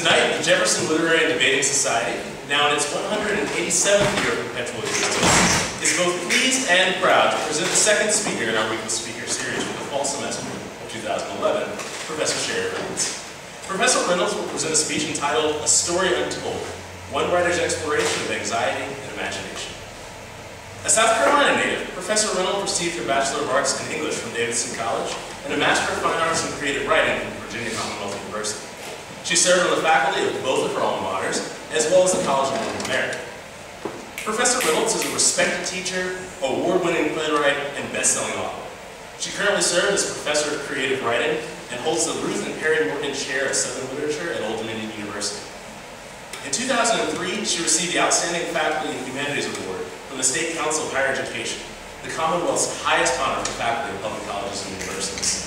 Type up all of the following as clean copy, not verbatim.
Tonight, the Jefferson Literary and Debating Society, now in its 187th year of perpetual existence, is both pleased and proud to present the second speaker in our weekly speaker series for the fall semester of 2011, Professor Sheri Reynolds. Professor Reynolds will present a speech entitled A Story Untold, One Writer's Exploration of Anxiety and Imagination. A South Carolina native, Professor Reynolds received her Bachelor of Arts in English from Davidson College and a Master of Fine Arts in Creative Writing from Virginia Commonwealth University. She served on the faculty of both of her alma maters, as well as the College of North America. Professor Reynolds is a respected teacher, award-winning playwright, and best-selling author. She currently serves as Professor of Creative Writing and holds the Ruth and Perry Morgan Chair of Southern Literature at Old Dominion University. In 2003, she received the Outstanding Faculty in Humanities Award from the State Council of Higher Education, the Commonwealth's highest honor for faculty of public colleges and universities.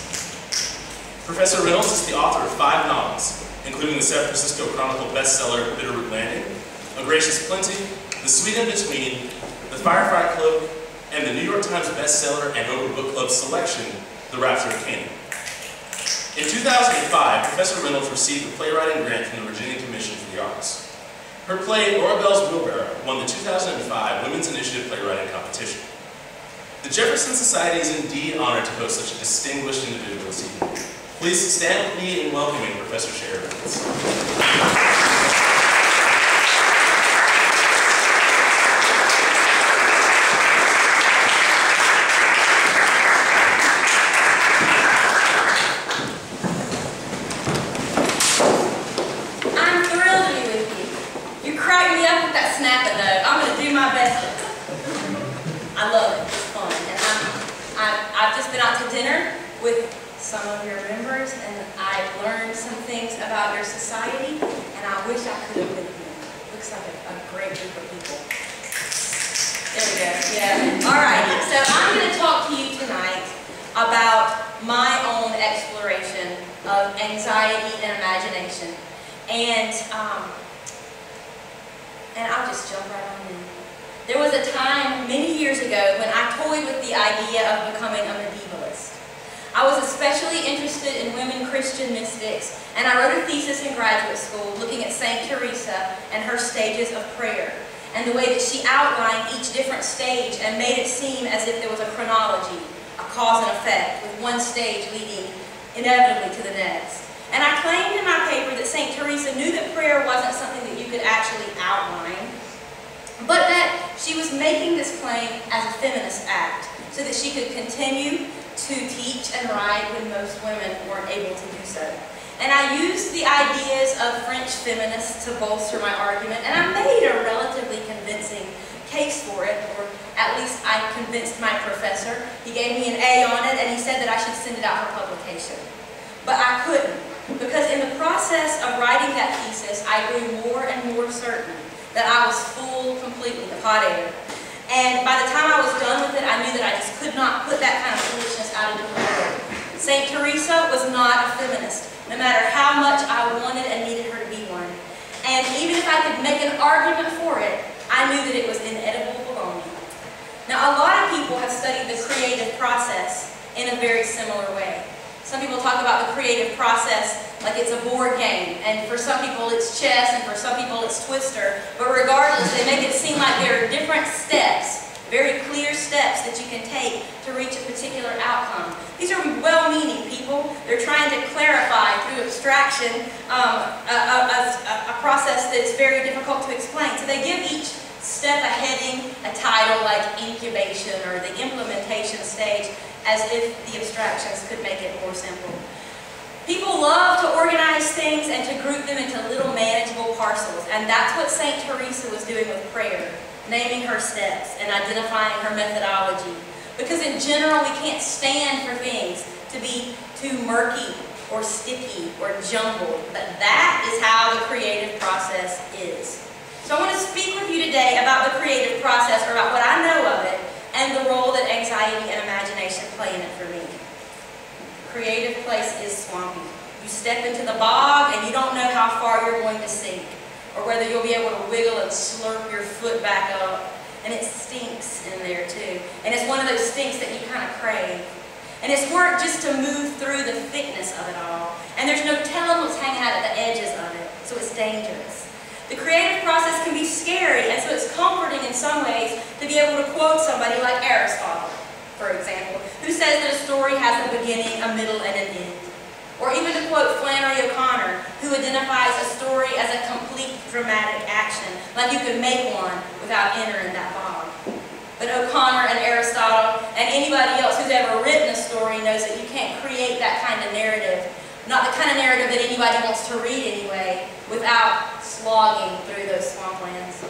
Professor Reynolds is the author of 5 novels, including the San Francisco Chronicle bestseller Bitterroot Landing, A Gracious Plenty, The Sweet In-Between, The Firefly Cloak, and the New York Times bestseller and Oprah Book Club selection, The Rapture of Canaan. In 2005, Professor Reynolds received a playwriting grant from the Virginia Commission for the Arts. Her play, Orabelle's Wheelbarrow, won the 2005 Women's Initiative Playwriting Competition. The Jefferson Society is indeed honored to host such a distinguished individual this evening. Please stand with me in welcoming Professor Sheri Reynolds. I love it. It's fun. And I've just been out to dinner with some of your members, and I've learned some things about your society, and I wish I could have been here. Looks like a great group of people. There we go. Yeah. All right. So I'm going to talk to you tonight about my own exploration of anxiety and imagination. And I'll just jump right on in. There was a time many years ago when I toyed with the idea of becoming a medievalist. I was especially interested in women Christian mystics, and I wrote a thesis in graduate school looking at St. Teresa and her stages of prayer, and the way that she outlined each different stage and made it seem as if there was a chronology, a cause and effect, with one stage leading inevitably to the next. And I claimed in my paper that St. Teresa knew that prayer wasn't something that you could actually outline, but that she was making this claim as a feminist act so that she could continue to teach and write when most women weren't able to do so. And I used the ideas of French feminists to bolster my argument, and I made a relatively convincing case for it, or at least I convinced my professor. He gave me an A on it, and he said that I should send it out for publication. But I couldn't, because in the process of writing that thesis, I grew more and more certain that I was fooled completely of hot air. And by the time I was done with it, I knew that I just could not put that kind of foolishness out into the world. St. Teresa was not a feminist, no matter how much I wanted and needed her to be one. And even if I could make an argument for it, I knew that it was inedible baloney. Now, a lot of people have studied the creative process in a very similar way. Some people talk about the creative process like it's a board game, and for some people it's chess, and for some people it's Twister, but regardless, they make it seem like there are different steps, very clear steps that you can take to reach a particular outcome. These are well-meaning people. They're trying to clarify through abstraction a process that's very difficult to explain. So they give each step a heading, a title like incubation or the implementation stage, as if the abstractions could make it more simple. People love to organize things and to group them into little manageable parcels, and that's what St. Teresa was doing with prayer, naming her steps and identifying her methodology. Because in general, we can't stand for things to be too murky or sticky or jumbled, but that is how the creative process is. So I want to speak with you today about the creative process, or about what I know of it, and the role that anxiety and imagination play in it for me. Creative place is swampy. You step into the bog and you don't know how far you're going to sink, or whether you'll be able to wiggle and slurp your foot back up. And it stinks in there too. And it's one of those stinks that you kind of crave. And it's work just to move through the thickness of it all. And there's no telling what's hanging out at the edges of it. So it's creative process can be scary, and so it's comforting in some ways to be able to quote somebody like Aristotle, for example, who says that a story has a beginning, a middle, and an end. Or even to quote Flannery O'Connor, who identifies a story as a complete dramatic action, like you could make one without entering that bog. But O'Connor and Aristotle and anybody else who's ever written a story knows that you can't create that kind of narrative, not the kind of narrative that anybody wants to read anyway, without slogging through those swamplands.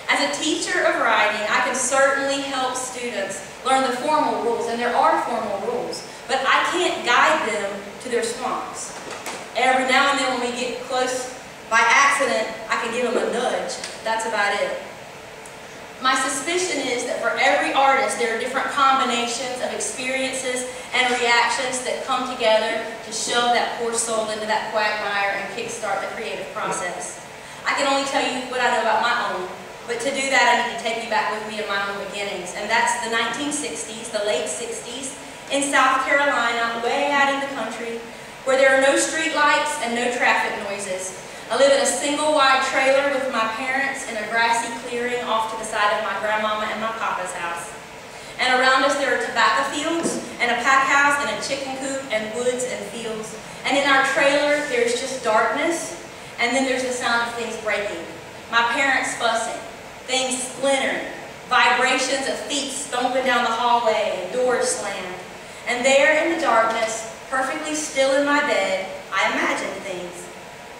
As a teacher of writing, I can certainly help students learn the formal rules, and there are formal rules, but I can't guide them to their swamps. Every now and then when we get close by accident, I can give them a nudge. That's about it. My suspicion is that for every artist, there are different combinations of experiences and reactions that come together to shove that poor soul into that quagmire and kickstart the creative process. I can only tell you what I know about my own, but to do that, I need to take you back with me to my own beginnings, and that's the 1960s, the late 60s, in South Carolina, way out in the country, where there are no street lights and no traffic noises. I live in a single-wide trailer with my parents in a grassy clearing off to the side of my grandmama and my papa's house. And around us there are tobacco fields and a pack house and a chicken coop and woods and fields. And in our trailer there's just darkness, and then there's the sound of things breaking. My parents fussing, things splintering, vibrations of feet stomping down the hallway and doors slammed. And there in the darkness, perfectly still in my bed, I imagined things.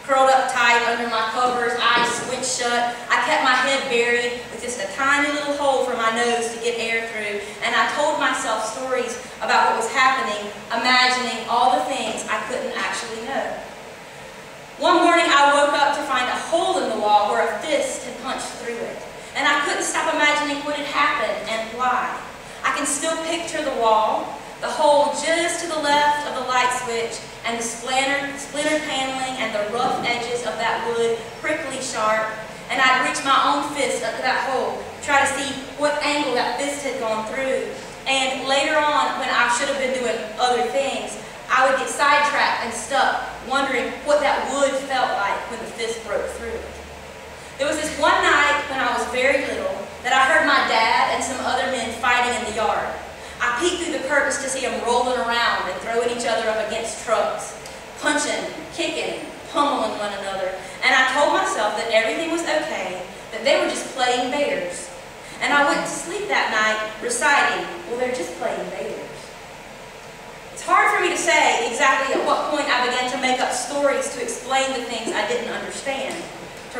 Curled up tight under my covers, eyes squint shut, I kept my head buried with just a tiny little hole for my nose to get air through, and I told myself stories about what was happening, imagining all the things I couldn't actually know. One morning I woke up to find a hole in the wall where a fist had punched through it, and I couldn't stop imagining what had happened and why. I can still picture the wall, the hole just to the left of the light switch, and the splintered paneling and the rough edges of that wood prickly sharp, and I'd reach my own fist up to that hole, try to see what angle that fist had gone through. And later on, when I should have been doing other things, I would get sidetracked and stuck, wondering what that wood felt like when the fist broke through it. There was this one night when I was very little that I heard my dad and some other men fighting in the yard. I peeked through the curtains to see them rolling around and throwing each other up against trucks, punching, kicking, pummeling one another. And I told myself that everything was okay, that they were just playing bears. And I went to sleep that night reciting, well, they're just playing bears. It's hard for me to say exactly at what point I began to make up stories to explain the things I didn't understand,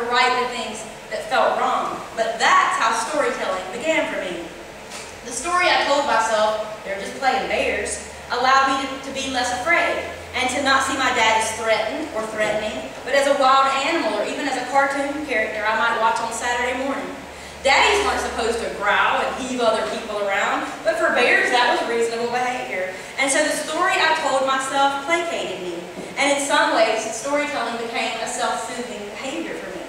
to write the things that felt wrong. But that's how storytelling began for me. The story I told myself, they're just playing bears, allowed me to be less afraid and to not see my dad as threatened or threatening, but as a wild animal or even as a cartoon character I might watch on Saturday morning. Daddies weren't supposed to growl and heave other people around, but for bears that was reasonable behavior. And so the story I told myself placated me, and in some ways storytelling became a self-soothing behavior for me.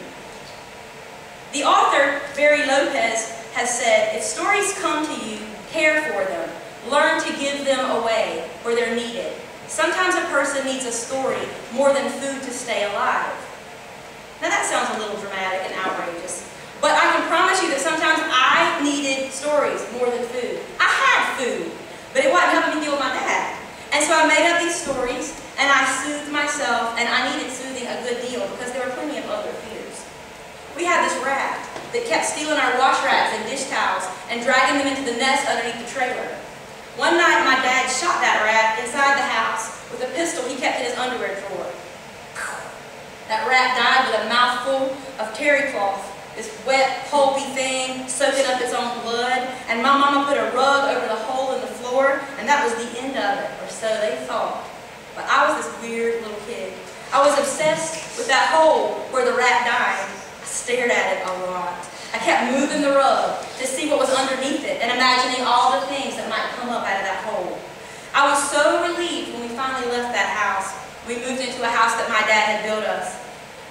The author, Barry Lopez, has said, if stories come to you, care for them. Learn to give them away where they're needed. Sometimes a person needs a story more than food to stay alive. Now that sounds a little dramatic and outrageous, but I can promise you that sometimes I needed stories more than food. I had food, but it wasn't helping me deal with my dad. And so I made up these stories, and I soothed myself, and I needed soothing a good deal because there were plenty of other fears. We had this rat that kept stealing our wash rags and dish towels and dragging them into the nest underneath the trailer. One night my dad shot that rat inside the house with a pistol he kept in his underwear drawer. That rat died with a mouthful of terry cloth, this wet, pulpy thing soaking up its own blood, and my mama put a rug over the hole in the floor, and that was the end of it, or so they thought. But I was this weird little kid. I was obsessed with that hole where the rat died. Stared at it a lot. I kept moving the rug to see what was underneath it and imagining all the things that might come up out of that hole. I was so relieved when we finally left that house. We moved into a house that my dad had built us.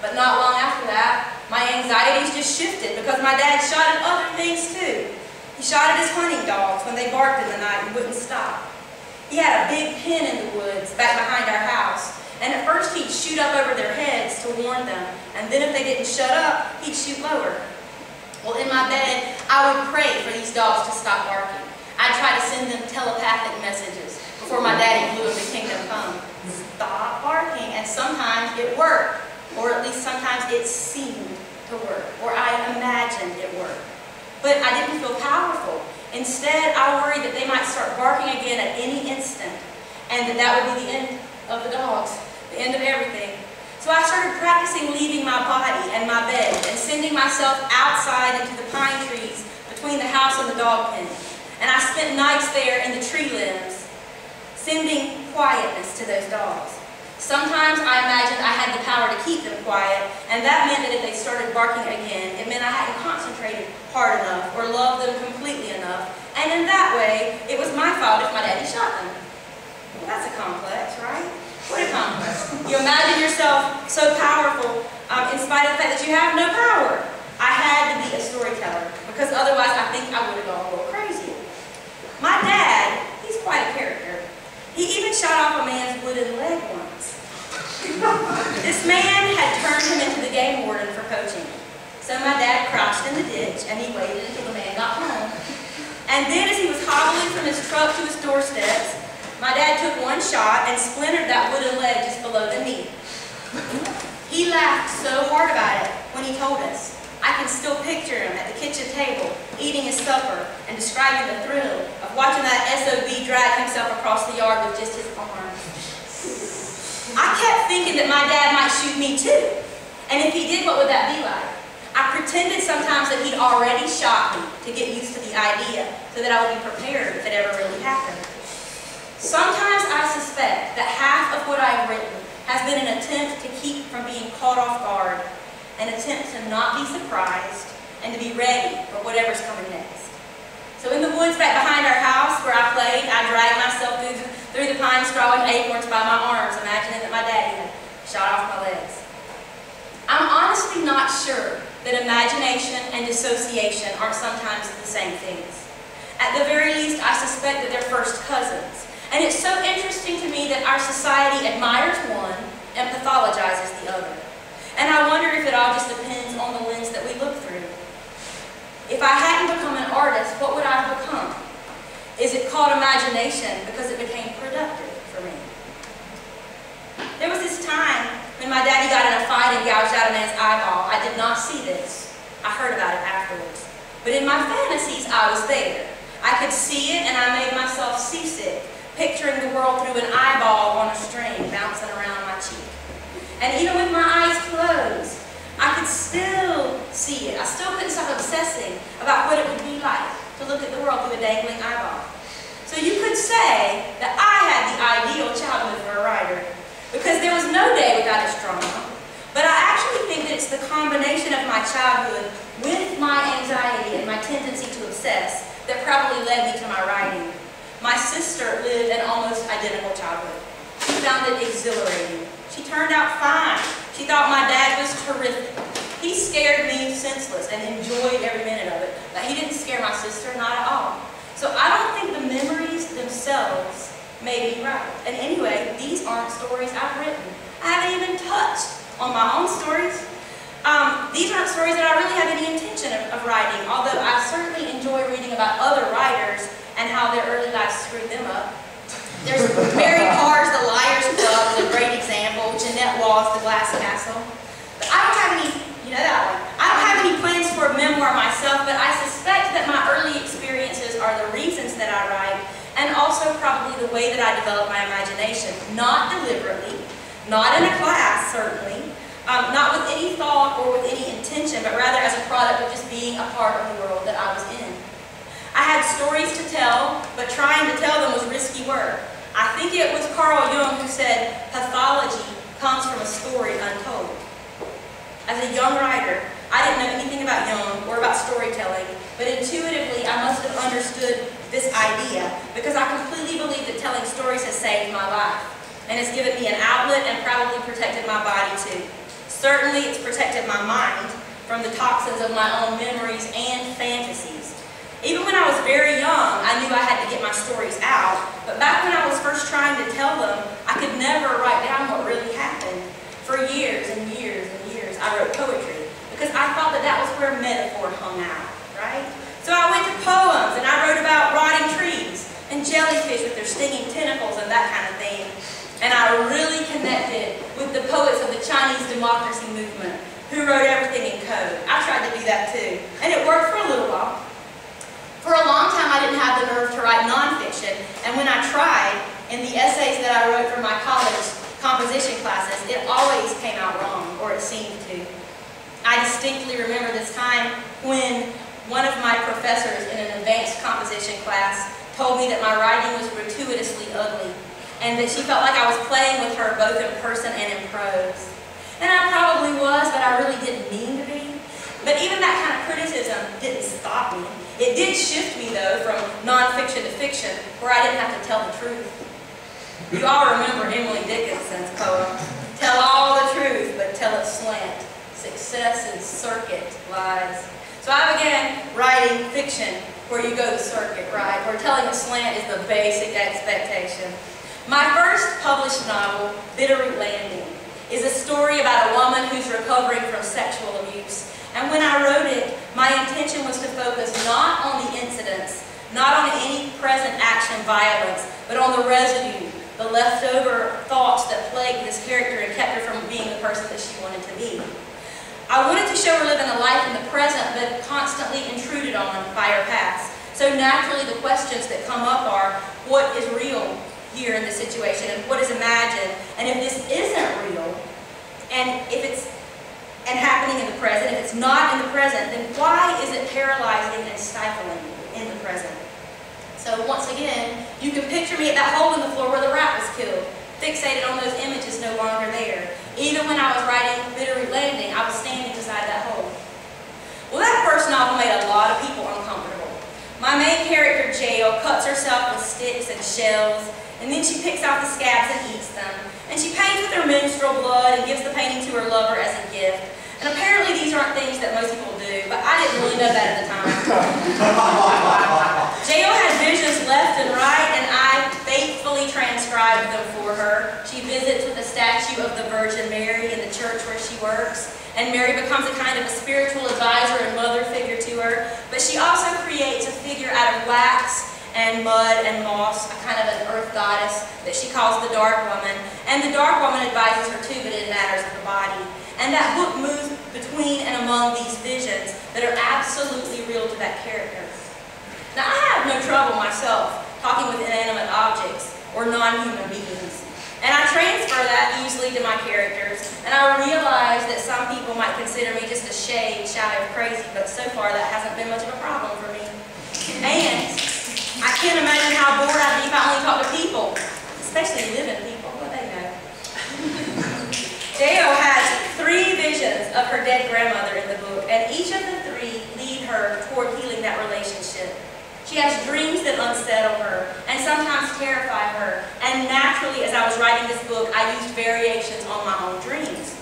But not long after that, my anxieties just shifted because my dad shot at other things too. He shot at his hunting dogs when they barked in the night and wouldn't stop. He had a big pen in the woods back behind our house, and at first he'd shoot up over their heads to warn them. And then if they didn't shut up, he'd shoot lower. Well, in my bed, I would pray for these dogs to stop barking. I'd try to send them telepathic messages before my daddy blew up the kingdom come. Stop barking. And sometimes it worked. Or at least sometimes it seemed to work. Or I imagined it worked. But I didn't feel powerful. Instead, I worried that they might start barking again at any instant. And that would be the end of the dogs. The end of everything. So I started practicing leaving my body and my bed and sending myself outside into the pine trees between the house and the dog pen. And I spent nights there in the tree limbs, sending quietness to those dogs. Sometimes I imagined I had the power to keep them quiet, and that meant that if they started barking again, it meant I hadn't concentrated hard enough or loved them completely enough. And in that way, it was my fault if my daddy shot them. Well, that's a complex, right? What a complex. You imagine yourself so powerful in spite of the fact that you have no power. I had to be a storyteller because otherwise I think I would have gone a little crazy. My dad, he's quite a character. He even shot off a man's wooden leg once. This man had turned him into the game warden for poaching. So my dad crouched in the ditch and he waited until the man got home. And then as he was hobbling from his truck to his doorsteps, my dad took one shot and splintered that wooden leg just below the knee. He laughed so hard about it when he told us. I can still picture him at the kitchen table, eating his supper and describing the thrill of watching that SOB drag himself across the yard with just his arms. I kept thinking that my dad might shoot me too. And if he did, what would that be like? I pretended sometimes that he'd already shot me to get used to the idea so that I would be prepared if it ever really happened. Sometimes I suspect that half of what I've written has been an attempt to keep from being caught off guard, an attempt to not be surprised, and to be ready for whatever's coming next. So in the woods back behind our house where I played, I dragged myself through the pine straw and acorns by my arms, imagining that my daddy had shot off my legs. I'm honestly not sure that imagination and dissociation aren't sometimes the same things. At the very least, I suspect that they're first cousins. And it's so interesting to me that our society admires one and pathologizes the other. And I wonder if it all just depends on the lens that we look through. If I hadn't become an artist, what would I have become? Is it called imagination because it became productive for me? There was this time when my daddy got in a fight and gouged out a man's eyeball. I did not see this. I heard about it afterwards. But in my fantasies, I was there. I could see it and I made myself seasick, picturing the world through an eyeball on a string bouncing around my cheek. And even with my eyes closed, I could still see it. I still couldn't stop obsessing about what it would be like to look at the world through a dangling eyeball. So you could say that I had the ideal childhood for a writer, because there was no day without its drama. But I actually think that it's the combination of my childhood with my anxiety and my tendency to obsess that probably led me to my writing. My sister lived an almost identical childhood. She found it exhilarating. She turned out fine. She thought my dad was terrific. He scared me senseless and enjoyed every minute of it. But he didn't scare my sister, not at all. So I don't think the memories themselves may be right. And anyway, these aren't stories I've written. I haven't even touched on my own stories. These aren't stories that I really have any intention of writing, although I certainly enjoy reading about other writers and how their early lives screwed them up. There's Mary Carr's The Liars Club is a great example, Jeanette Wall's The Glass Castle. But I don't have any, you know that one. I don't have any plans for a memoir myself, but I suspect that my early experiences are the reasons that I write, and also probably the way that I develop my imagination. Not deliberately, not in a class, certainly, not with any thought or with any intention, but rather as a product of just being a part of the world that I was in. I had stories to tell, but trying to tell them was risky work. I think it was Carl Jung who said, pathology comes from a story untold. As a young writer, I didn't know anything about Jung or about storytelling, but intuitively I must have understood this idea because I completely believe that telling stories has saved my life and has given me an outlet and probably protected my body too. Certainly it's protected my mind from the toxins of my own memories and fantasies. Even when I was very young, I knew I had to get my stories out, but back when I was first trying to tell them, I could never write down what really happened. For years and years I wrote poetry, because I thought that that was where metaphor hung out, right? So I went to poems, and I wrote about rotting trees, and jellyfish with their stinging tentacles and that kind of thing. And I really connected with the poets of the Chinese democracy movement, who wrote everything in code. I tried to do that too, and it worked for a little while. For a long time, I didn't have the nerve to write nonfiction, and when I tried, in the essays that I wrote for my college composition classes, it always came out wrong, or it seemed to. I distinctly remember this time when one of my professors in an advanced composition class told me that my writing was gratuitously ugly, and that she felt like I was playing with her both in person and in prose. And I probably was, but I really didn't mean to be. But even that kind of criticism didn't stop me. It did shift me, though, from nonfiction to fiction, where I didn't have to tell the truth. You all remember Emily Dickinson's poem, "Tell all the truth, but tell it slant. Success is circuit lies." So I began writing fiction, where you go the circuit, right? Where telling a slant is the basic expectation. My first published novel, Bitterroot Landing, is a story about a woman who's recovering from sexual abuse. And when I wrote it, my intention was to focus not on the incidents, not on any present action violence, but on the residue, the leftover thoughts that plagued this character and kept her from being the person that she wanted to be. I wanted to show her living a life in the present, but constantly intruded on by her past. So naturally, the questions that come up are, what is real here in this situation, and what is imagined? And if this isn't real, and if it's happening in the present, if it's not in the present, then why is it paralyzing and stifling in the present? So once again, you can picture me at that hole in the floor where the rat was killed, fixated on those images no longer there. Even when I was writing Bitterroot Landing, I was standing beside that hole. Well, that first novel made a lot of people uncomfortable. My main character, Jael, cuts herself with sticks and shells, and then she picks out the scabs and eats them. And she paints with her menstrual blood and gives the painting to her lover as a gift. And apparently these aren't things that most people do, but I didn't really know that at the time. Jael had visions left and right, and I faithfully transcribed them for her. She visits with a statue of the Virgin Mary in the church where she works, and Mary becomes a kind of a spiritual advisor and mother figure to her. But she also creates a figure out of wax and mud and moss, a kind of an earth goddess that she calls the Dark Woman. And the Dark Woman advises her too, but in matters of the body. And that book moves between and among these visions that are absolutely real to that character. Now, I have no trouble myself talking with inanimate objects or non-human beings. And I transfer that easily to my characters. And I realize that some people might consider me just a shade shy of crazy, but so far that hasn't been much of a problem for me. And I can't imagine how bored I'd be if I only talked to people, especially living people, what they know. Jael has 3 visions of her dead grandmother in the book, and each of the 3 lead her toward healing that relationship. She has dreams that unsettle her and sometimes terrify her, and naturally, as I was writing this book, I used variations on my own dreams.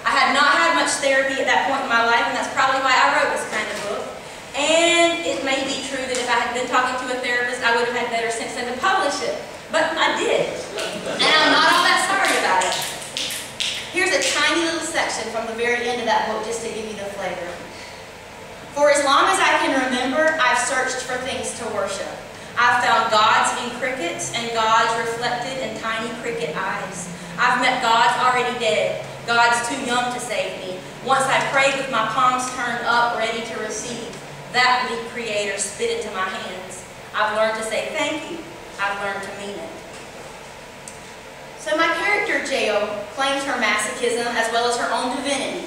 I had not had much therapy at that point in my life, and that's probably why I wrote this kind of book. And it may be true that if I had been talking to a therapist, I would have had better sense than to publish it. But I did. And I'm not all that sorry about it. Here's a tiny little section from the very end of that book just to give you the flavor. For as long as I can remember, I've searched for things to worship. I've found gods in crickets and gods reflected in tiny cricket eyes. I've met gods already dead, gods too young to save me. Once I prayed with my palms turned up, ready to receive. That bleak creator spit into my hands. I've learned to say thank you. I've learned to mean it. So my character, Jael, claims her masochism as well as her own divinity.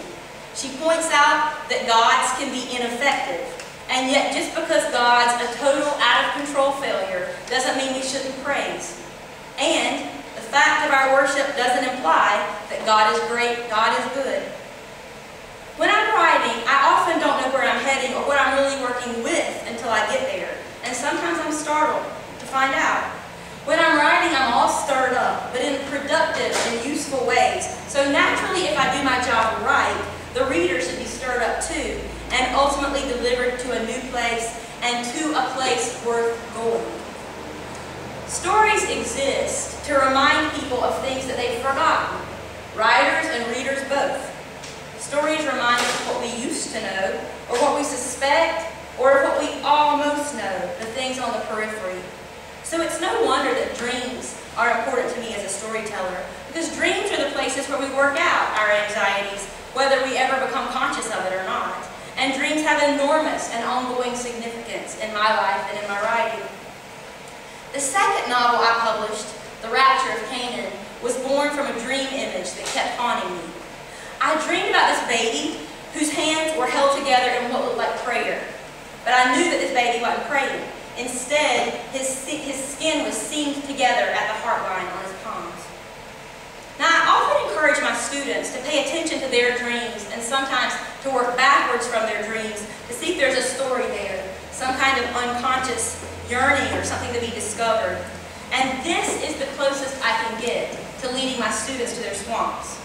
She points out that gods can be ineffective. And yet just because God's a total out-of-control failure doesn't mean we shouldn't praise. And the fact of our worship doesn't imply that God is great, God is good. When I'm writing, I often don't know where I'm heading or what I'm really working with until I get there. And sometimes I'm startled to find out. When I'm writing, I'm all stirred up, but in productive and useful ways. So naturally, if I do my job right, the reader should be stirred up too, and ultimately delivered to a new place and to a place worth going. Stories exist to remind people of things that they've forgotten, writers and readers both. Stories used to know, or what we suspect, or what we almost know, the things on the periphery. So it's no wonder that dreams are important to me as a storyteller, because dreams are the places where we work out our anxieties, whether we ever become conscious of it or not. And dreams have enormous and ongoing significance in my life and in my writing. The second novel I published, The Rapture of Canaan, was born from a dream image that kept haunting me. I dreamed about this baby whose hands were held together in what looked like prayer. But I knew that this baby wasn't praying. Instead, his skin was seamed together at the heart line on his palms. Now, I often encourage my students to pay attention to their dreams and sometimes to work backwards from their dreams to see if there's a story there, some kind of unconscious yearning or something to be discovered. And this is the closest I can get to leading my students to their swamps.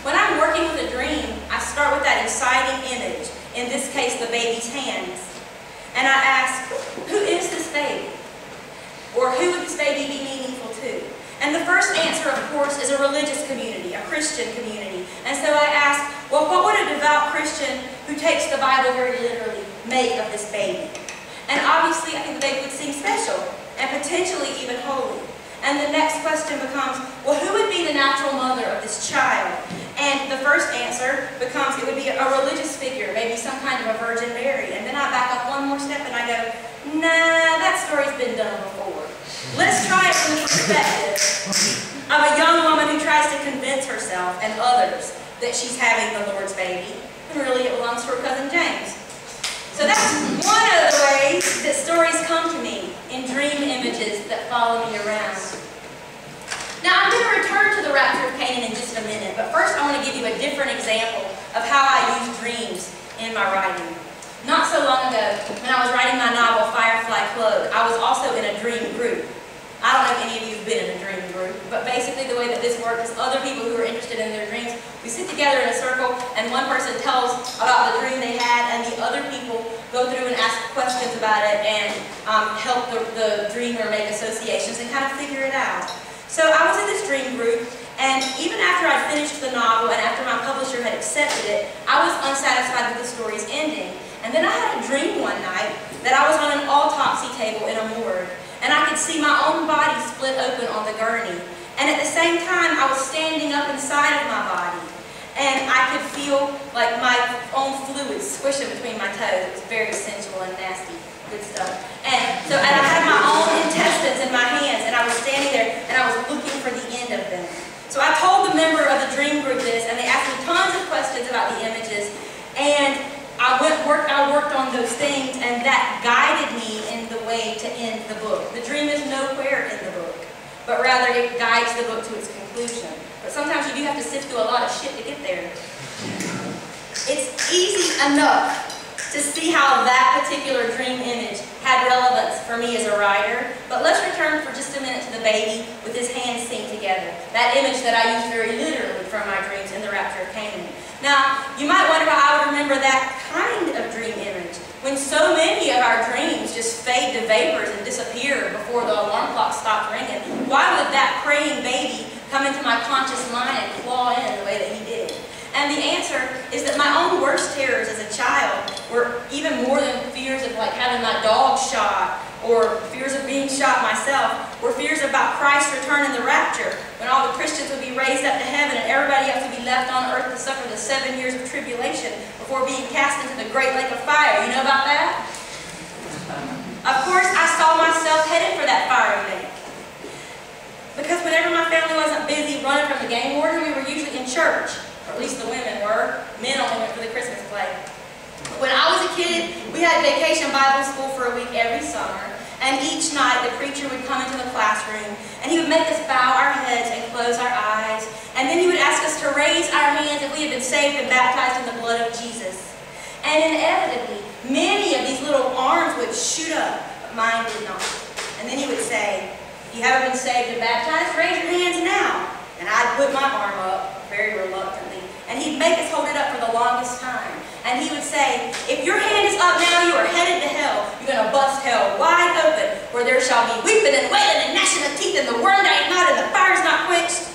When I'm working with a dream, I start with that exciting image, in this case the baby's hands. And I ask, who is this baby? Or who would this baby be meaningful to? And the first answer, of course, is a religious community, a Christian community. And so I ask, well, what would a devout Christian who takes the Bible very literally make of this baby? And obviously, I think the baby would seem special and potentially even holy. And the next question becomes, well, who would be the natural mother of this child? And the first answer becomes, it would be a religious figure, maybe some kind of a Virgin Mary. And then I back up one more step and I go, nah, that story's been done before. Let's try it from the perspective of a young woman who tries to convince herself and others that she's having the Lord's baby, when really it belongs to her cousin James. So that's one of the ways that stories come to me, in dream images that follow me around. Now, I'm going to return to the Rapture of Canaan in just a minute, but first I want to give you a different example of how I use dreams in my writing. Not so long ago, when I was writing my novel, Firefly Cloak, I was also in a dream group. I don't know if any of you have been in a dream group, but basically the way that this works is other people who are interested in their dreams, we sit together in a circle and one person tells about the dream they had and the other people go through and ask questions about it and help the dreamer make associations and kind of figure it out. So I was in this dream group, and even after I'd finished the novel and after my publisher had accepted it, I was unsatisfied with the story's ending. And then I had a dream one night that I was on an autopsy table in a morgue, and I could see my own body split open on the gurney. And at the same time, I was standing up inside of my body, and I could feel like my own fluids squishing between my toes. It was very sensual and nasty, good stuff. And I had my own intestines in my hands, and I was standing there, and I was looking for the end of them. So I told the member of the dream group this, and they asked me tons of questions about the images, and I worked on those things, and that guided me in the way to end the book. The dream is nowhere in the book, but rather it guides the book to its conclusion. But sometimes you do have to sift through a lot of shit to get there. It's easy enough to see how that particular dream image had relevance for me as a writer, but let's return for just a minute to the baby with his hands seamed together. That image that I used very literally from my dreams in The Rapture of Canaan. Now, you might wonder why I would remember that kind of dream image, when so many of our dreams just fade to vapors and disappear before the alarm clock stops ringing. Why would that praying baby come into my conscious mind and claw in the way that he did? And the answer is that my own worst terrors as a child were even more than fears of like having my dog shot or fears of being shot myself, were fears about Christ's return in the rapture, when all the Christians would be raised up to heaven and everybody else would be left on earth to suffer the 7 years of tribulation before being cast into the great lake of fire. You know about that? Of course, I saw myself headed for that fiery lake. Because whenever my family wasn't busy running from the game warden, we were usually in church. Or at least the women were. Men only went for the Christmas play. When I was a kid, we had vacation Bible school for a week every summer, and each night the preacher would come into the classroom, and he would make us bow our heads and close our eyes, and then he would ask us to raise our hands if we had been saved and baptized in the blood of Jesus. And inevitably, many of these little arms would shoot up, but mine did not. And then he would say, if you haven't been saved and baptized, raise your hands now. And I'd put my arm up, very reluctantly, and he'd make us hold it up for the longest time. And he would say, if your hand is up now, you are headed to hell. You're going to bust hell wide open, where there shall be weeping and wailing and gnashing of teeth, and the worm dieth not, and the fire is not quenched.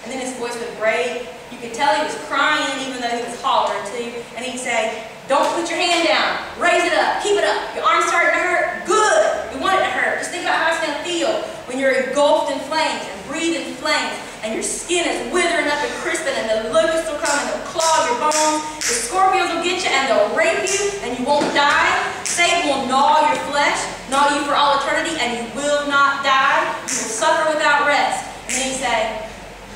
And then his voice would break. You could tell he was crying, even though he was hollering too. and he'd say, don't put your hand down. Raise it up. Keep it up. Your arm's starting to hurt. Good. We want it to hurt. Just think about how it's going to feel when you're engulfed in flames and breathing flames and your skin is withering up and crisping and the locusts will come and they'll claw your bones. The scorpions will get you and they'll rape you and you won't die. Satan will gnaw your flesh, gnaw you for all eternity, and you will not die. You will suffer without rest. And then he'd say,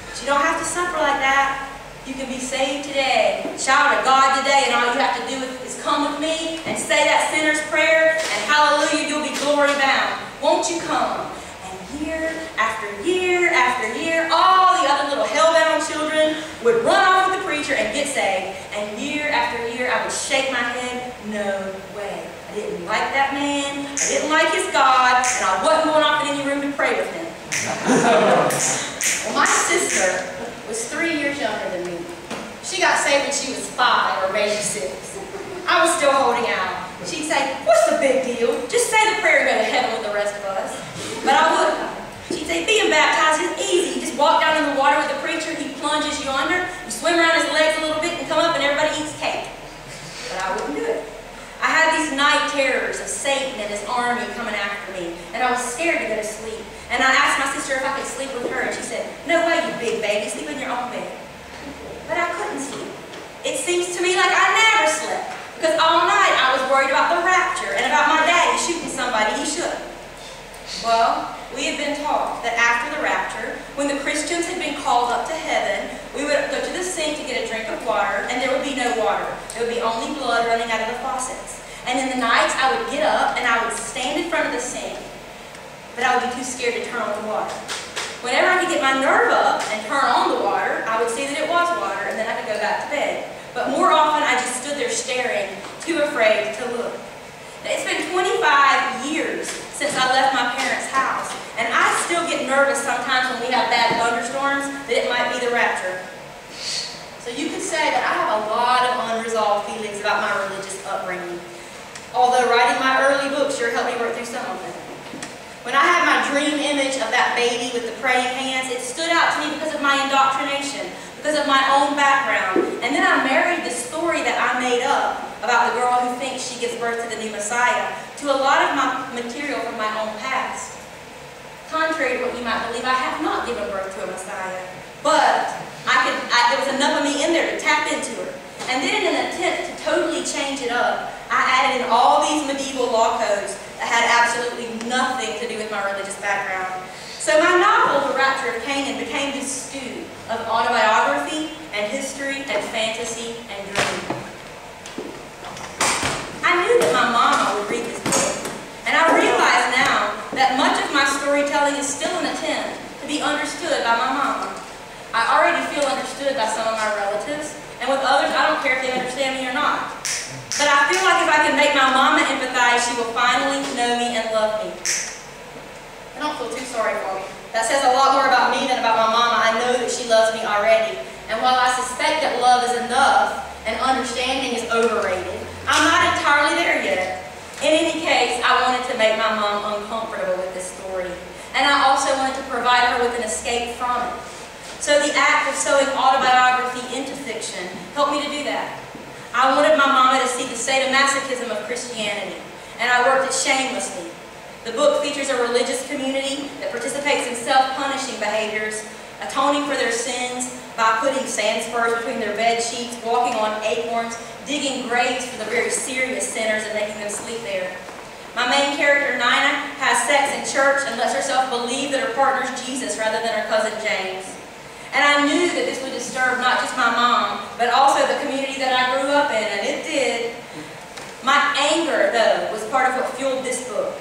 but you don't have to suffer like that. You can be saved today, child of God today, and all you have to do is come with me and say that sinner's prayer, and hallelujah, you'll be glory bound. Won't you come? And year after year after year, all the other little hell-bound children would run off with the preacher and get saved. And year after year, I would shake my head, no way. I didn't like that man, I didn't like his God, and I wasn't going off in any room to pray with him. Well, my sister was 3 years younger than me. She got saved when she was 5 or maybe 6. I was still holding out. She'd say, what's the big deal? Just say the prayer and go to heaven with the rest of us. But I wouldn't. She'd say, being baptized is easy. You just walk down in the water with the preacher, he plunges you under, you swim around his legs a little bit and come up and everybody eats cake. But I wouldn't do it. I had these night terrors of Satan and his army coming after me, and I was scared to go to sleep. And I asked my sister if I could sleep with her, and she said, no way, you big baby, sleep in your own bed. But I couldn't sleep. It seems to me like I never slept, because all night I was worried about the rapture and about my daddy shooting somebody he shouldn't. Well, we had been taught that after the rapture, when the Christians had been called up to heaven, we would go to the sink to get a drink of water, and there would be no water. There would be only blood running out of the faucets. And in the nights, I would get up and I would stand in front of the sink, but I would be too scared to turn on the water. Whenever I could get my nerve up and turn on the water, I would see that it was water, and then I could go back to bed. But more often, I just stood there staring, too afraid to look. Now, it's been 25 years since I left my parents' house, and I still get nervous sometimes when we have bad thunderstorms that it might be the rapture. So you could say that I have a lot of unresolved feelings about my religious upbringing, although writing my early books sure helped me work through some of them. When I had my dream image of that baby with the praying hands, it stood out to me because of my indoctrination, because of my own background. And then I married the story that I made up about the girl who thinks she gives birth to the new Messiah to a lot of my material from my own past. Contrary to what you might believe, I have not given birth to a Messiah, but there was enough of me in there to tap into her. And then in an attempt to totally change it up, I added in all these medieval law codes that had absolutely nothing to do with my religious background. So my novel, The Rapture of Canaan, became this stew of autobiography and history and fantasy and dream. I knew that my mama would read this book, and I realize now that much of my storytelling is still an attempt to be understood by my mama. I already feel understood by some of my relatives, and with others, I don't care if they understand me or not. But I feel like if I can make my mama empathize, she will finally know me and love me. I don't feel too sorry for me. That says a lot more about me than about my mama. I know that she loves me already. And while I suspect that love is enough and understanding is overrated, I'm not entirely there yet. In any case, I wanted to make my mom uncomfortable with this story. And I also wanted to provide her with an escape from it. So the act of sewing autobiography into fiction helped me to do that. I wanted my mama to see the sadomasochism of Christianity, and I worked it shamelessly. The book features a religious community that participates in self-punishing behaviors, atoning for their sins by putting sand spurs between their bed sheets, walking on acorns, digging graves for the very serious sinners and making them sleep there. My main character, Nina, has sex in church and lets herself believe that her partner's Jesus rather than her cousin James. And I knew that this would disturb not just my mom, but also the community that I grew up in, and it did. My anger, though, was part of what fueled this book.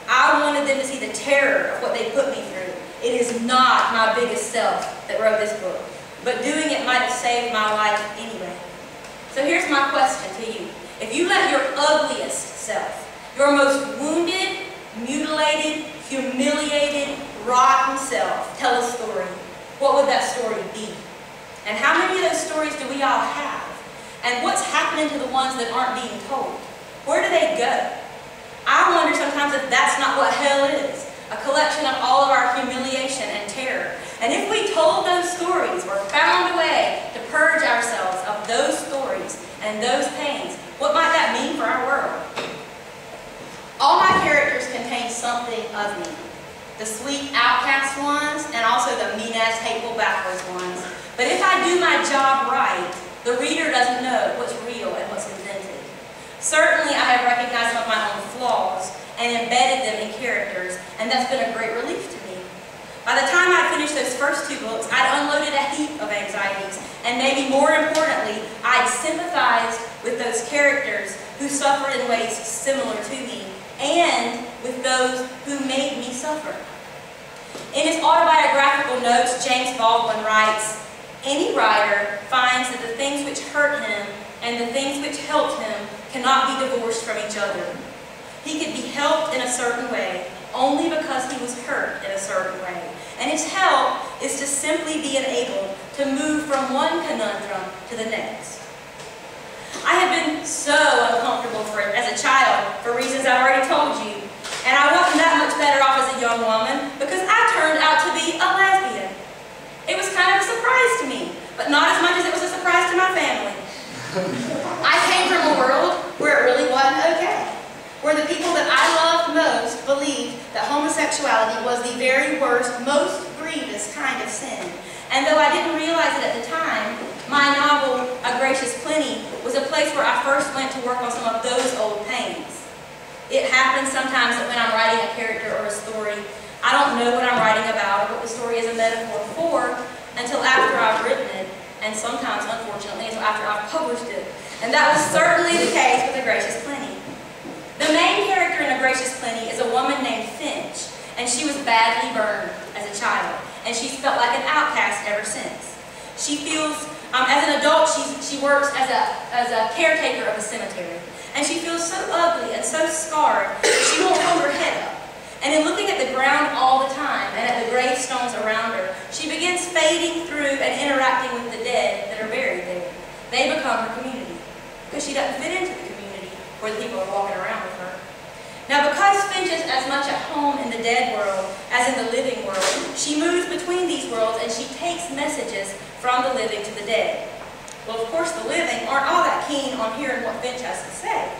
I wanted them to see the terror of what they put me through. It is not my biggest self that wrote this book, but doing it might have saved my life anyway. So here's my question to you. If you let your ugliest self, your most wounded, mutilated, humiliated, rotten self tell a story, what would that story be? And how many of those stories do we all have? And what's happening to the ones that aren't being told? Where do they go? I wonder sometimes if that's not what hell is, a collection of all of our humiliation and terror. And if we told those stories or found a way to purge ourselves of those stories and and those pains. What might that mean for our world? All my characters contain something of me. The sweet outcast ones, and also the mean-ass, hateful, backwards ones. But if I do my job right, the reader doesn't know what's real and what's invented. Certainly, I have recognized some of my own flaws and embedded them in characters, and that's been a great relief to me. By the time I finished those first 2 books, I'd unloaded a heap of anxieties, and maybe more importantly, I'd sympathized with those characters who suffered in ways similar to me, and with those who made me suffer. In his autobiographical notes, James Baldwin writes, "Any writer finds that the things which hurt him and the things which helped him cannot be divorced from each other. He could be helped in a certain way only because he was hurt in a certain way. And his help is to simply be enabled to move from one conundrum to the next." I had been so uncomfortable as a child for reasons I've already told you, and I wasn't that much better off as a young woman because I turned out to be a lesbian. It was kind of a surprise to me, but not as much as it was a surprise to my family. I came from a world where it really wasn't okay, where the people that I loved most believed that homosexuality was the very worst, most grievous kind of sin. And though I didn't realize it at the time, my novel, A Gracious Plenty, was a place where I first went to work on some of those old pains. It happens sometimes that when I'm writing a character or a story, I don't know what I'm writing about or what the story is a metaphor for until after I've written it, and sometimes, unfortunately, until after I've published it. And that was certainly the case with A Gracious Plenty. The main character in A Gracious Plenty is a woman named Finch, and she was badly burned as a child, and she's felt like an outcast ever since. She feels, as an adult, she works as a caretaker of a cemetery, and she feels so ugly and so scarred that she won't hold her head up. And in looking at the ground all the time and at the gravestones around her, she begins fading through and interacting with the dead that are buried there. They become her community, because she doesn't fit into the community where the people are walking around with her. Now, because Finch is as much at home in the dead world as in the living world, she moves between these worlds and she takes messages from the living to the dead. Well, of course, the living aren't all that keen on hearing what Finch has to say.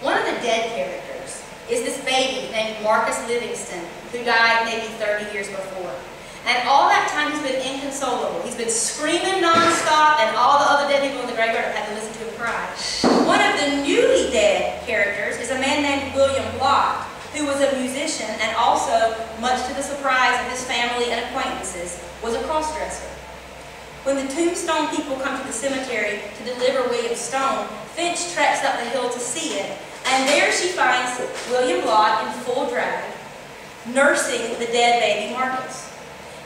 One of the dead characters is this baby named Marcus Livingston, who died maybe 30 years before. And all that time he's been inconsolable. He's been screaming nonstop, and all the other dead people in the graveyard have had to listen to him cry. One of the newly dead characters is a man named William Blott, who was a musician and also, much to the surprise of his family and acquaintances, was a crossdresser. When the tombstone people come to the cemetery to deliver William's stone, Finch treks up the hill to see it, and there she finds William Blott in full drag, nursing the dead baby Marcus.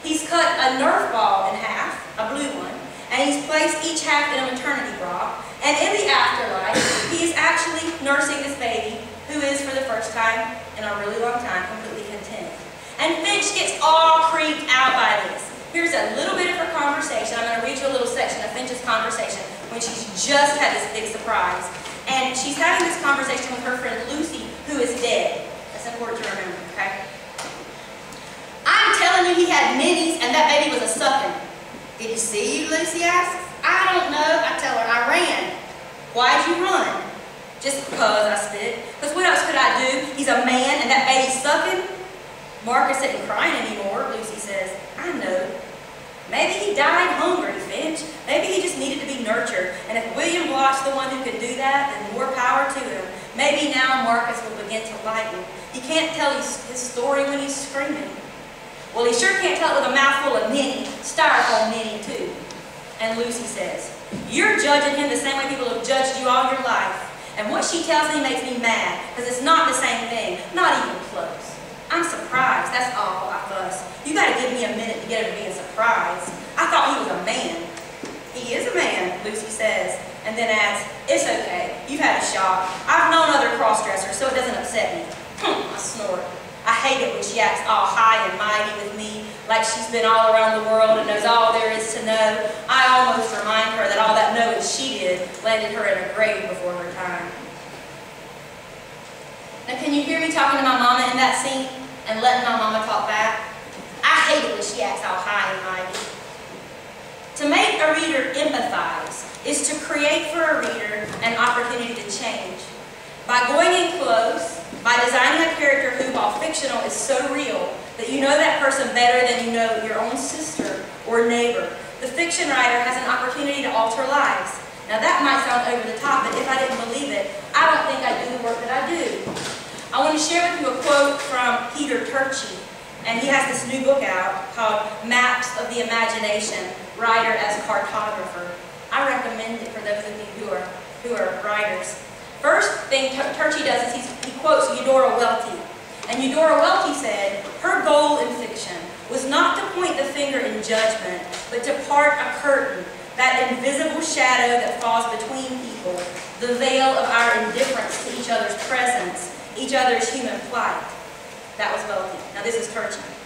He's cut a Nerf ball in half, a blue one, and he's placed each half in a maternity bra, and in the afterlife, he is actually nursing this baby, who is, for the first time in a really long time, completely content. And Finch gets all creeped out by this. Here's a little bit of her conversation. I'm going to read you a little section of Finch's conversation when she's just had this big surprise. And she's having this conversation with her friend Lucy, who is dead. That's important to remember, okay? "I'm telling you he had minis and that baby was a sucking." "Did he see you?" Lucy asks. "I don't know," I tell her. "I ran." "Why'd you run?" "Just because," I spit. "Because what else could I do? He's a man and that baby's sucking." "Marcus isn't crying anymore," Lucy says. "I know." "Maybe he died hungry, Finch. Maybe he just needed to be nurtured. And if William Blott's the one who could do that, then more power to him. Maybe now Marcus will begin to like him. He can't tell his story when he's screaming." "Well, he sure can't tell it with a mouthful of ninny, styrofoam ninny too." And Lucy says, "You're judging him the same way people have judged you all your life. And what she tells me makes me mad, because it's not the same thing, not even close. I'm surprised, that's all," I fuss. "You gotta give me a minute to get over being surprised. I thought he was a man." "He is a man," Lucy says, and then adds, "It's okay, you've had a shock. I've known other cross-dressers, so it doesn't upset me." I snort. I hate it when she acts all high and mighty with me, like she's been all around the world and knows all there is to know. I almost remind her that all that knowing she did landed her in a grave before her time. Now, can you hear me talking to my mama in that scene and letting my mama talk back? I hate it when she acts all high and mighty. To make a reader empathize is to create for a reader an opportunity to change. By going in close, by designing a character who, while fictional, is so real that you know that person better than you know your own sister or neighbor, the fiction writer has an opportunity to alter lives. Now that might sound over the top, but if I didn't believe it, I don't think I'd do the work that I do. I want to share with you a quote from Peter Turchi, and he has this new book out called Maps of the Imagination, Writer as Cartographer. I recommend it for those of you who are writers. First thing Turchi does is he quotes Eudora Welty. And Eudora Welty said, her goal in fiction was not to point the finger in judgment, but to part a curtain, that invisible shadow that falls between people, the veil of our indifference to each other's presence, each other's human plight. That was Welty. Now this is Turchi.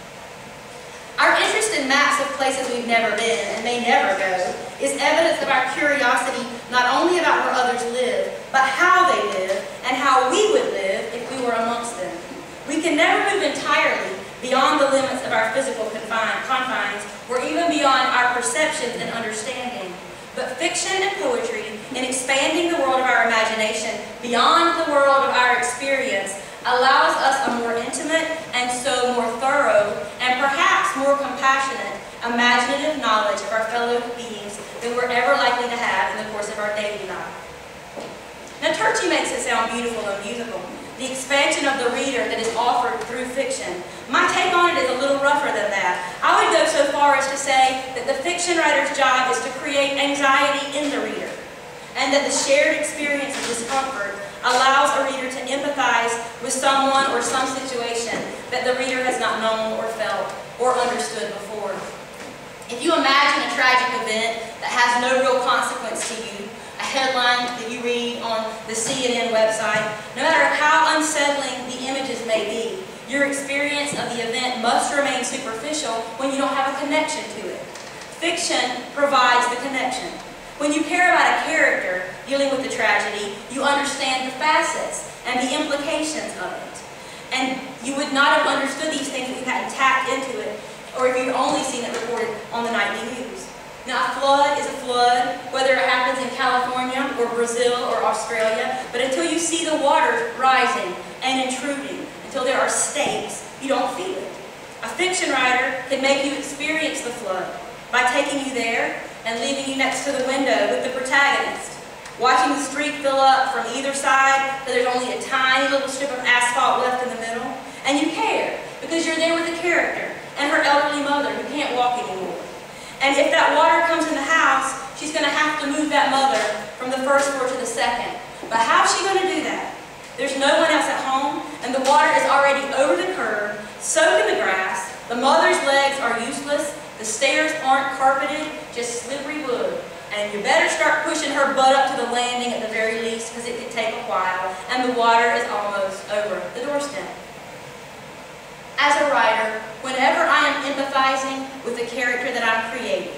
Our interest in maps of places we've never been and may never go is evidence of our curiosity not only about where others live, but how they live and how we would live if we were amongst them. We can never move entirely beyond the limits of our physical confines or even beyond our perceptions and understanding. But fiction and poetry, in expanding the world of our imagination beyond the world of our experience, allows us a more intimate and so more thorough and perhaps more compassionate imaginative knowledge of our fellow beings than we're ever likely to have in the course of our daily life. Now Turchi makes it sound beautiful and musical, the expansion of the reader that is offered through fiction. My take on it is a little rougher than that. I would go so far as to say that the fiction writer's job is to create anxiety in the reader, and that the shared experience of discomfort allows a reader to empathize with someone or some situation that the reader has not known or felt or understood before. If you imagine a tragic event that has no real consequence to you, a headline that you read on the CNN website, no matter how unsettling the images may be, your experience of the event must remain superficial when you don't have a connection to it. Fiction provides the connection. When you care about a character dealing with the tragedy, you understand the facets and the implications of it. And you would not have understood these things if you hadn't tapped into it, or if you'd only seen it reported on the nightly news. Now, a flood is a flood, whether it happens in California or Brazil or Australia, but until you see the water rising and intruding, until there are stakes, you don't feel it. A fiction writer can make you experience the flood by taking you there and leaving you next to the window with the protagonist, watching the street fill up from either side so there's only a tiny little strip of asphalt left in the middle, and you care because you're there with the character and her elderly mother who can't walk anymore. And if that water comes in the house, she's going to have to move that mother from the first floor to the second. But how's she going to do that? There's no one else at home, and the water is already over the curb, soaked in the grass, the mother's legs are useless, the stairs aren't carpeted, just slippery wood. And you better start pushing her butt up to the landing at the very least, because it could take a while, and the water is almost over the doorstep. As a writer, whenever I am empathizing with the character that I'm creating,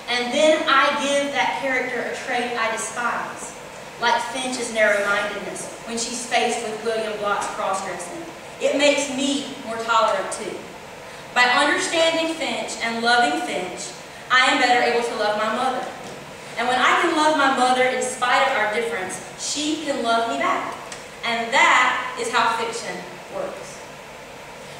and then I give that character a trait I despise, like Finch's narrow-mindedness when she's faced with William Block's cross-dressing, it makes me more tolerant too. By understanding Finch and loving Finch, I am better able to love my mother. And when I can love my mother in spite of our difference, she can love me back. And that is how fiction works.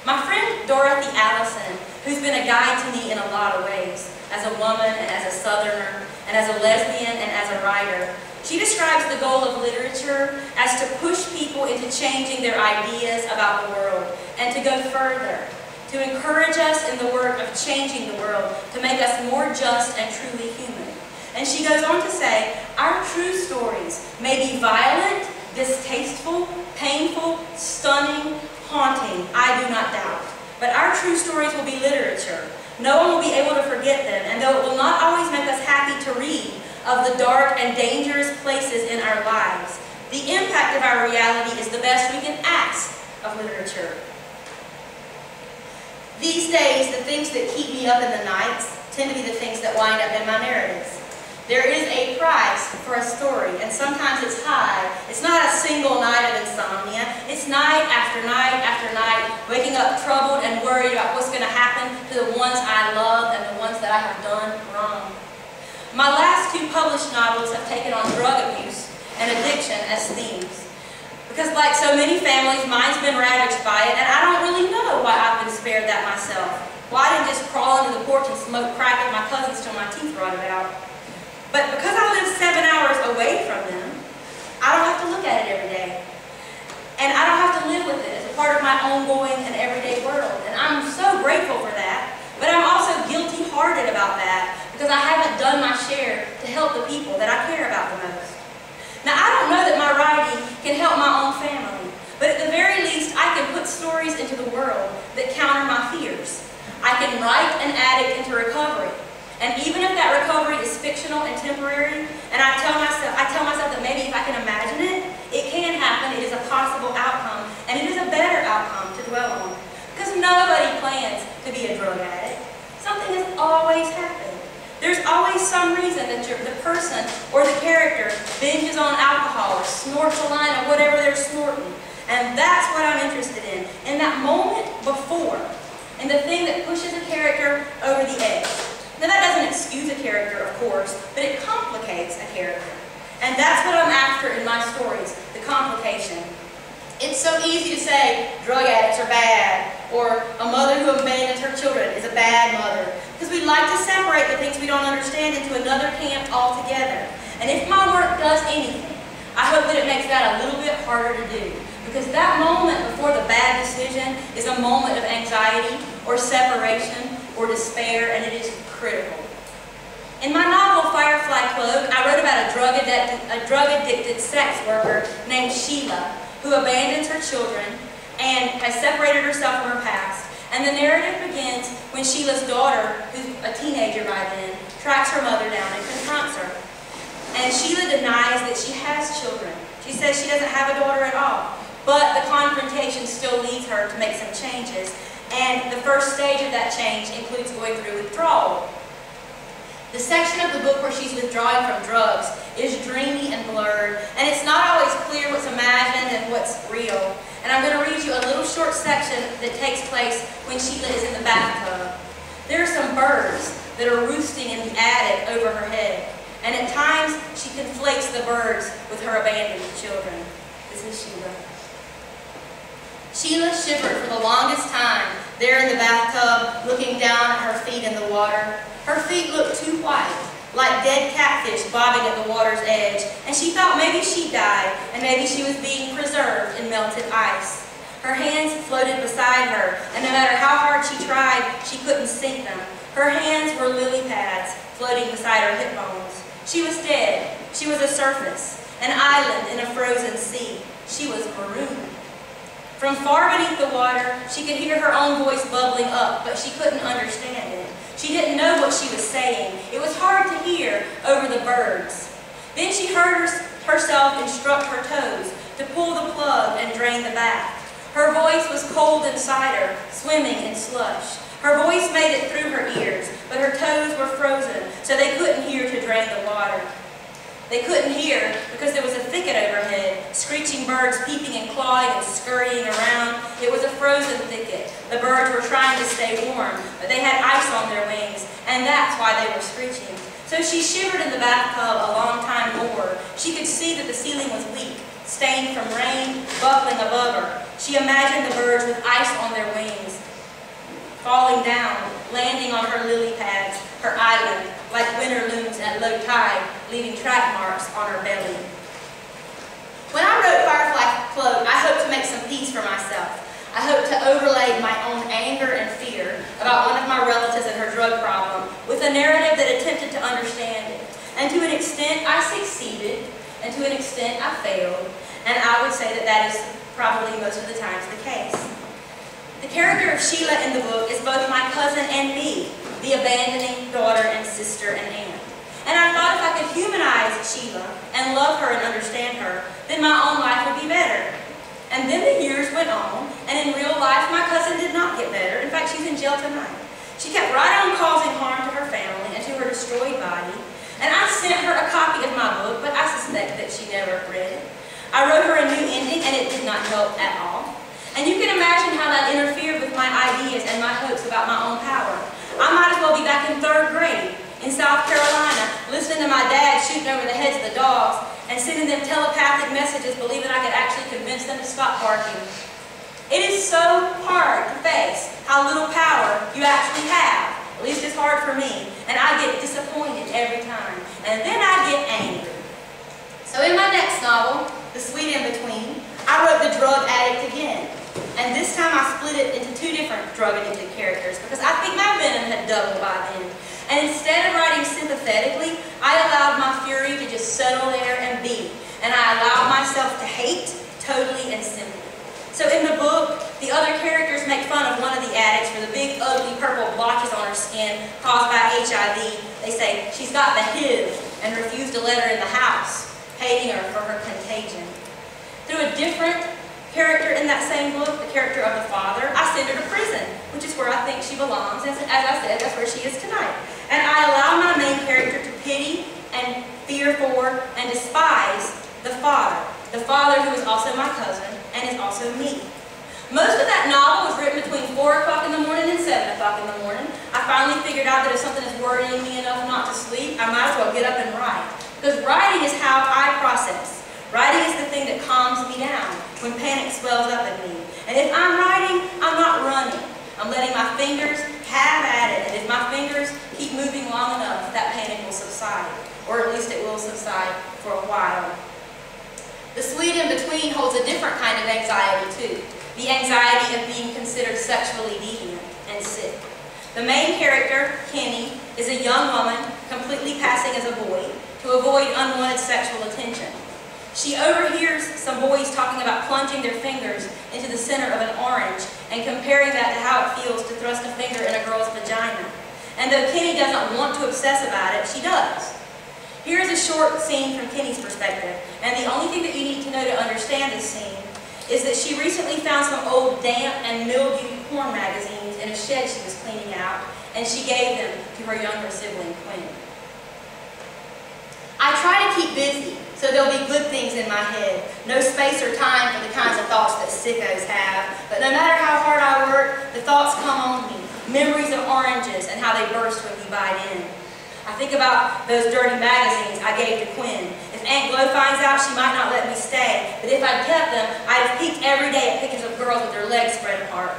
My friend Dorothy Allison, who's been a guide to me in a lot of ways, as a woman and as a Southerner, and as a lesbian and as a writer, she describes the goal of literature as to push people into changing their ideas about the world and to go further, to encourage us in the work of changing the world, to make us more just and truly human. And she goes on to say, our true stories may be violent, distasteful, painful, stunning, haunting, I do not doubt. But our true stories will be literature. No one will be able to forget them, and though it will not always make us happy to read of the dark and dangerous places in our lives, the impact of our reality is the best we can ask of literature. These days, the things that keep me up in the nights tend to be the things that wind up in my narratives. There is a price for a story, and sometimes it's high. It's not a single night of insomnia. It's night after night after night, waking up troubled and worried about what's going to happen to the ones I love and the ones that I have done wrong. My last two published novels have taken on drug abuse and addiction as themes. Because like so many families, mine's been ravaged by it, and I don't really know why I've been spared that myself. Why I didn't just crawl into the porch and smoke crack with my cousins till my teeth rotted out. But because I live 7 hours away from them, I don't have to look at it every day. And I don't have to live with it as a part of my ongoing and everyday world. And I'm so grateful for that. But I'm also guilty-hearted about that because I haven't done my share to help the people that I care about the most. Now, I don't know that my writing can help my own family, but at the very least, I can put stories into the world that counter my fears. I can write an addict into recovery. And even if that recovery is fictional and temporary, and I tell myself that maybe if I can imagine it, it can happen, it is a possible outcome, and it is a better outcome to dwell on. Because nobody plans to be a drug addict. Something has always happened. There's always some reason that the person or the character binges on alcohol or snorts a line of whatever they're snorting. And that's what I'm interested in that moment before, and the thing that pushes a character over the edge. Now that doesn't excuse a character, of course, but it complicates a character. And that's what I'm after in my stories, the complication. It's so easy to say drug addicts are bad, or a mother who abandons her children is a bad mother, because we like to separate the things we don't understand into another camp altogether. And if my work does anything, I hope that it makes that a little bit harder to do, because that moment before the bad decision is a moment of anxiety, or separation, or despair, and it is critical. In my novel, Firefly Cloak, I wrote about a drug-addicted sex worker named Sheila, who abandons her children and has separated herself from her past. And the narrative begins when Sheila's daughter, who's a teenager by then, tracks her mother down and confronts her. And Sheila denies that she has children. She says she doesn't have a daughter at all. But the confrontation still leads her to make some changes. And the first stage of that change includes going through withdrawal. The section of the book where she's withdrawing from drugs is dreamy and blurred, and it's not always clear what's imagined and what's real. And I'm going to read you a little short section that takes place when Sheila is in the bathtub. There are some birds that are roosting in the attic over her head, and at times she conflates the birds with her abandoned children. This is Sheila. Sheila shivered for the longest time there in the bathtub, looking down at her feet in the water. Her feet looked too white, like dead catfish bobbing at the water's edge, and she thought maybe she died, and maybe she was being preserved in melted ice. Her hands floated beside her, and no matter how hard she tried, she couldn't sink them. Her hands were lily pads floating beside her hip bones. She was dead. She was a surface, an island in a frozen sea. She was marooned. From far beneath the water, she could hear her own voice bubbling up, but she couldn't understand it. She didn't know what she was saying. It was hard to hear over the birds. Then she heard herself instruct her toes to pull the plug and drain the bath. Her voice was cold inside her, swimming in slush. Her voice made it through her ears, but her toes were frozen, so they couldn't hear to drain the water. They couldn't hear because there was a thicket overhead, screeching birds peeping and clawing and scurrying around. It was a frozen thicket. The birds were trying to stay warm, but they had ice on their wings, and that's why they were screeching. So she shivered in the bathtub a long time more. She could see that the ceiling was weak, stained from rain, buckling above her. She imagined the birds with ice on their wings, falling down, landing on her lily pads, her island, like winter looms at low tide, leaving track marks on her belly. When I wrote Firefly Cloak, I hoped to make some peace for myself. I hoped to overlay my own anger and fear about one of my relatives and her drug problem with a narrative that attempted to understand it. And to an extent, I succeeded, and to an extent, I failed. And I would say that that is probably most of the times the case. The character of Sheila in the book is both my cousin and me, the abandoning daughter and sister and aunt. And I thought if I could humanize Sheila and love her and understand her, then my own life would be better. And then the years went on, and in real life, my cousin did not get better. In fact, she's in jail tonight. She kept right on causing harm to her family and to her destroyed body. And I sent her a copy of my book, but I suspect that she never read it. I wrote her a new ending, and it did not help at all. And you can imagine how that interfered with my ideas and my hopes about my own power. I might as well be back in 3rd grade, In South Carolina, listening to my dad shooting over the heads of the dogs and sending them telepathic messages believing I could actually convince them to stop barking. It is so hard to face how little power you actually have. At least it's hard for me. And I get disappointed every time. And then I get angry. So in my next novel, The Sweet In-Between, I wrote the drug addict again. And this time I split it into two different drug-addicted characters because I think my venom had doubled by then. And instead of writing sympathetically, I allowed my fury to just settle there and be. And I allowed myself to hate totally and simply. So in the book, the other characters make fun of one of the addicts for the big, ugly purple blotches on her skin caused by HIV. They say she's got the HIV and refuse to let her in the house, hating her for her contagion. Through a different character in that same book, the character of the father, I send her to prison, which is where I think she belongs. As I said, that's where she is tonight. And I allow my main character to pity and fear for and despise the father who is also my cousin and is also me. Most of that novel was written between 4 o'clock in the morning and 7 o'clock in the morning. I finally figured out that if something is worrying me enough not to sleep, I might as well get up and write. Because writing is how I process. Writing is the thing that calms me down when panic swells up in me. And if I'm writing, I'm not running. I'm letting my fingers have at it. And if my fingers keep moving long enough, that panic will subside. Or at least it will subside for a while. The Sweet In-Between holds a different kind of anxiety too. The anxiety of being considered sexually deviant and sick. The main character, Kenny, is a young woman completely passing as a boy to avoid unwanted sexual attention. She overhears some boys talking about plunging their fingers into the center of an orange and comparing that to how it feels to thrust a finger in a girl's vagina. And though Kenny doesn't want to obsess about it, she does. Here's a short scene from Kenny's perspective, and the only thing that you need to know to understand this scene is that she recently found some old damp and mildewed porn magazines in a shed she was cleaning out, and she gave them to her younger sibling, Quinn. I try to keep busy, so there'll be good things in my head. No space or time for the kinds of thoughts that sickos have. But no matter how hard I work, the thoughts come on me. Memories of oranges and how they burst when you bite in. I think about those dirty magazines I gave to Quinn. If Aunt Glo finds out, she might not let me stay. But if I'd kept them, I'd have peeked every day at pictures of girls with their legs spread apart.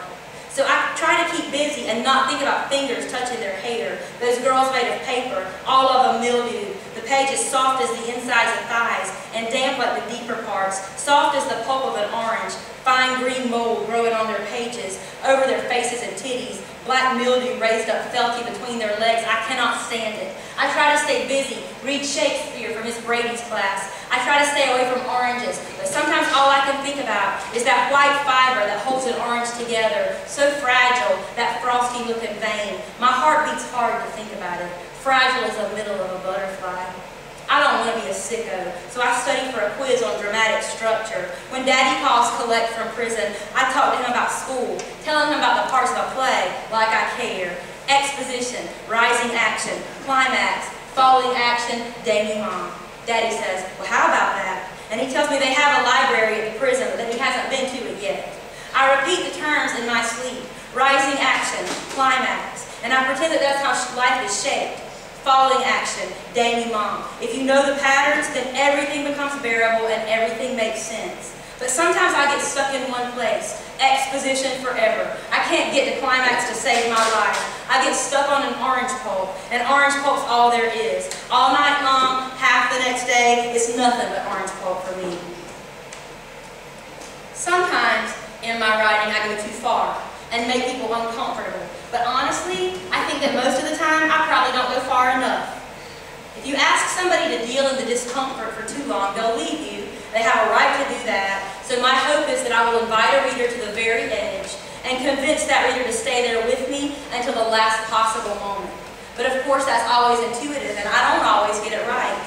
So I try to keep busy and not think about fingers touching their hair. Those girls made of paper, all of them mildewed. The pages soft as the insides of thighs and damp like the deeper parts, soft as the pulp of an orange, fine green mold growing on their pages, over their faces and titties, black mildew raised up felty between their legs. I cannot stand it. I try to stay busy, read Shakespeare from Miss Brady's class. I try to stay away from oranges, but sometimes all I can think about is that white fiber that holds an orange together, so fragile, that frosty looking vein. My heart beats hard to think about it, fragile as the middle of a butterfly. I don't want to be a sicko, so I study for a quiz on dramatic structure. When Daddy calls collect from prison, I talk to him about school, telling him about the parts of a play, like I care. Exposition, rising action, climax, falling action, denouement. Daddy says, well, how about that? And he tells me they have a library at the prison, but that he hasn't been to it yet. I repeat the terms in my sleep. Rising action, climax. And I pretend that that's how life is shaped. Falling action, denouement. If you know the patterns, then everything becomes bearable and everything makes sense. But sometimes I get stuck in one place. Exposition forever. I can't get to climax to save my life. I get stuck on an orange pulp, and orange pulp's all there is. All night long, half the next day, it's nothing but orange pulp for me. Sometimes in my writing I go too far and make people uncomfortable. But honestly, I think that most of the time I probably don't go far enough. If you ask somebody to deal in the discomfort for too long, they'll leave you. They have a right to do that. So my hope is that I will invite a reader to the very edge and convince that reader to stay there with me until the last possible moment. But of course that's always intuitive and I don't always get it right.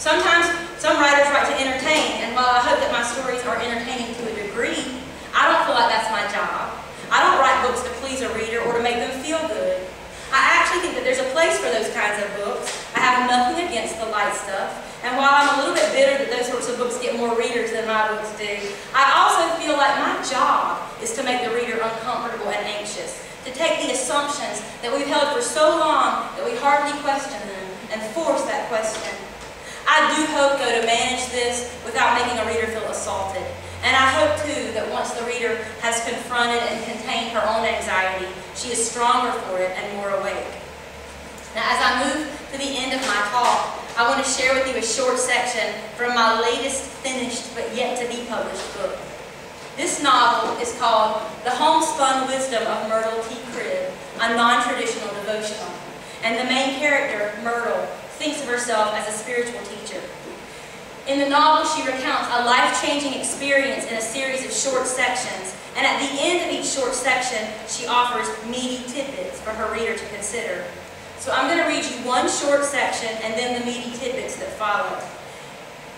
Sometimes some writers write to entertain, and while I hope that my stories are entertaining to a degree, I don't feel like that's my job. I don't write books to please a reader or to make them feel good. I actually think that there's a place for those kinds of books. I have nothing against the light stuff. And while I'm a little bit bitter that those sorts of books get more readers than my books do, I also feel like my job is to make the reader uncomfortable and anxious, to to take the assumptions that we've held for so long that we hardly question them and force that question. I do hope, though, to manage this without making a reader feel assaulted. And I hope, too, that once the reader has confronted and contained her own anxiety, she is stronger for it and more awake. Now, as I move to the end of my talk, I want to share with you a short section from my latest finished but yet to be published book. This novel is called The Homespun Wisdom of Myrtle T. Cribb, a non-traditional devotional. And the main character, Myrtle, thinks of herself as a spiritual teacher. In the novel, she recounts a life-changing experience in a series of short sections, and at the end of each short section, she offers meaty tidbits for her reader to consider. So I'm going to read you one short section and then the meaty tidbits that follow.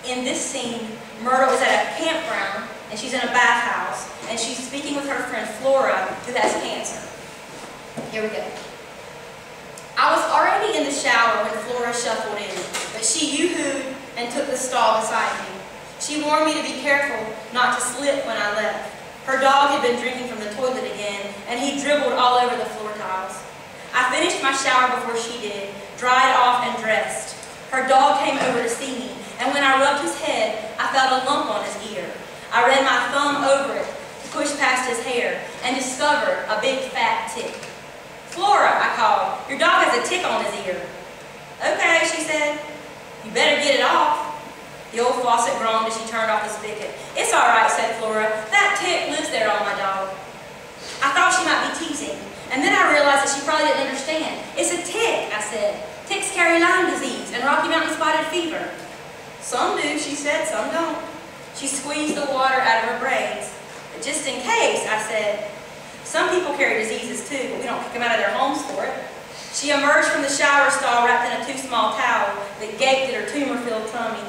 In this scene, Myrtle is at a campground and she's in a bathhouse and she's speaking with her friend Flora, who has cancer. Here we go. I was already in the shower when Flora shuffled in, but she yoo-hooed and took the stall beside me. She warned me to be careful not to slip when I left. Her dog had been drinking from the toilet again and he dribbled all over the floor tiles. I finished my shower before she did, dried off and dressed. Her dog came over to see me, and when I rubbed his head, I felt a lump on his ear. I ran my thumb over it to push past his hair and discovered a big fat tick. Flora, I called, your dog has a tick on his ear. Okay, she said, you better get it off. The old faucet groaned as she turned off the spigot. It's all right, said Flora, that tick lives there on my dog. I thought she might be teasing. And then I realized that she probably didn't understand. It's a tick, I said. Ticks carry Lyme disease and Rocky Mountain spotted fever. Some do, she said, some don't. She squeezed the water out of her braids. But just in case, I said, some people carry diseases too, but we don't kick them out of their homes for it. She emerged from the shower stall wrapped in a too small towel that gaped at her tumor-filled tummy.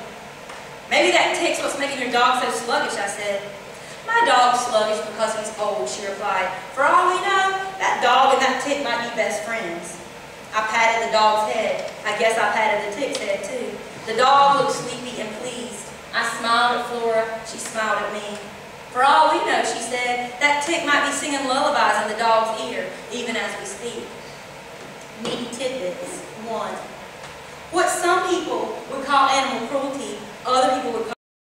Maybe that tick's what's making your dog so sluggish, I said. My dog's sluggish because he's old, she replied. For all we know, that dog and that tick might be best friends. I patted the dog's head. I guess I patted the tick's head too. The dog looked sleepy and pleased. I smiled at Flora. She smiled at me. For all we know, she said, that tick might be singing lullabies in the dog's ear, even as we speak. Meaty tidbits. 1. What some people would call animal cruelty, other people would call